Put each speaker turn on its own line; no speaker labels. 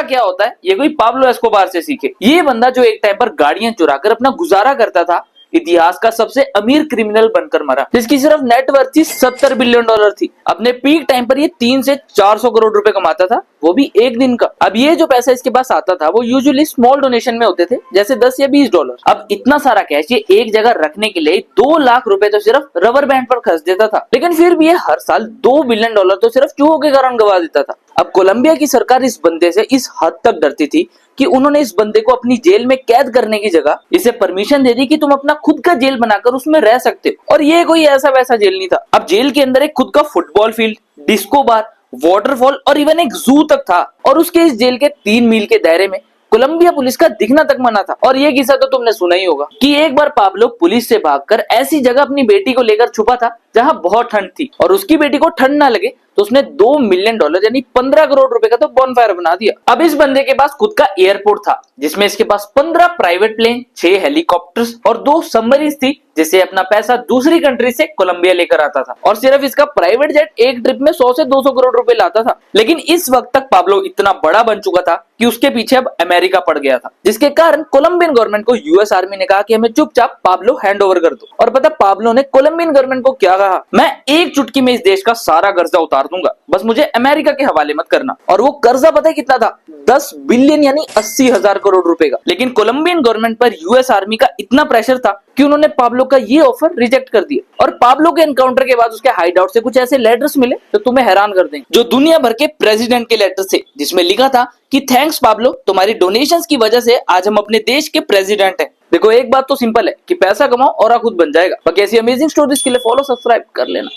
क्या होता है ये कोई पाब्लो एस्कोबार से सीखे। ये बंदा जो एक टाइम पर गाड़ियां चुराकर अपना गुजारा करता था, इतिहास का सबसे अमीर क्रिमिनल बनकर मरा, जिसकी सिर्फ नेटवर्थ थी $70 बिलियन थी। अपने पीक टाइम पर ये 300 से 400 करोड़ रुपए कमाता था, वो भी एक दिन का। अब ये जो पैसा इसके पास आता था वो यूजुअली स्मॉल डोनेशन में होते थे, जैसे $10 या $20। अब इतना सारा कैश ये एक जगह रखने के लिए 2 लाख रुपए तो सिर्फ रबर बैंड पर खर्च देता था, लेकिन फिर भी ये हर साल $2 बिलियन तो सिर्फ चूहों के कारण गवा देता था। अब कोलंबिया की सरकार इस बंदे से इस हद तक डरती थी कि उन्होंने इस बंदे को अपनी जेल में कैद करने की जगह इसे परमिशन दे दी कि तुम अपना खुद का जेल बनाकर उसमें रह सकते हो। और ये कोई ऐसा वैसा जेल नहीं था। अब जेल के अंदर एक खुद का football field, disco bar, waterfall और इवन एक जू तक था। और उसके इस जेल के 3 मील के दायरे में कोलंबिया पुलिस का दिखना तक मना था। और ये किस्सा तो तुमने सुना ही होगा कि एक बार पाब्लो पुलिस से भागकर ऐसी जगह अपनी बेटी को लेकर छुपा था जहां बहुत ठंड थी, और उसकी बेटी को ठंड ना लगे तो उसने $2 मिलियन यानी 15 करोड़ रुपए का तो बॉनफायर बना दिया। अब इस बंदे के पास खुद का एयरपोर्ट था, जिसमें इसके पास 15 प्राइवेट प्लेन, 6 हेलीकॉप्टर्स और 2 सबमरीन थी, जिससे अपना पैसा दूसरी कंट्री से कोलंबिया लेकर आता था। और सिर्फ इसका प्राइवेट जेट एक ट्रिप में 100 से 200 करोड़ रुपए लाता था। लेकिन इस वक्त तक पाब्लो इतना बड़ा बन चुका था कि उसके पीछे अब अमेरिका पड़ गया था, जिसके कारण कोलंबियन गवर्नमेंट को यूएस आर्मी ने कहा कि हमें चुपचाप पाब्लो हैंड ओवर कर दो। और पता पाब्लो ने कोलंबियन गवर्नमेंट को क्या कहा, मैं एक चुटकी में इस देश का सारा कर्जा उतार दूंगा, बस मुझे अमेरिका के हवाले मत करना। और वो कर्जा पता है कितना था, 10 बिलियन यानी 80,000 करोड़ रुपए का। लेकिन कोलंबियन गवर्नमेंट पर यूएस आर्मी का इतना प्रेशर था कि उन्होंने पाब्लो का ये ऑफर रिजेक्ट कर दिया। और पाब्लो के एनकाउंटर के बाद उसके हाइड आउट से कुछ ऐसे लेटर्स मिले जो तुम्हें हैरान कर देंगे, जो दुनिया भर के प्रेसिडेंट के लेटर्स थे, जिसमें लिखा था कि थैंक्स पाब्लो, तुम्हारी डोनेशंस की वजह से आज हम अपने देश के प्रेसिडेंट हैं। देखो एक बात तो सिंपल है कि पैसा कमाओ और खुद बन जाएगा। बाकी ऐसी अमेजिंग स्टोरीज के लिए फॉलो सब्सक्राइब कर लेना।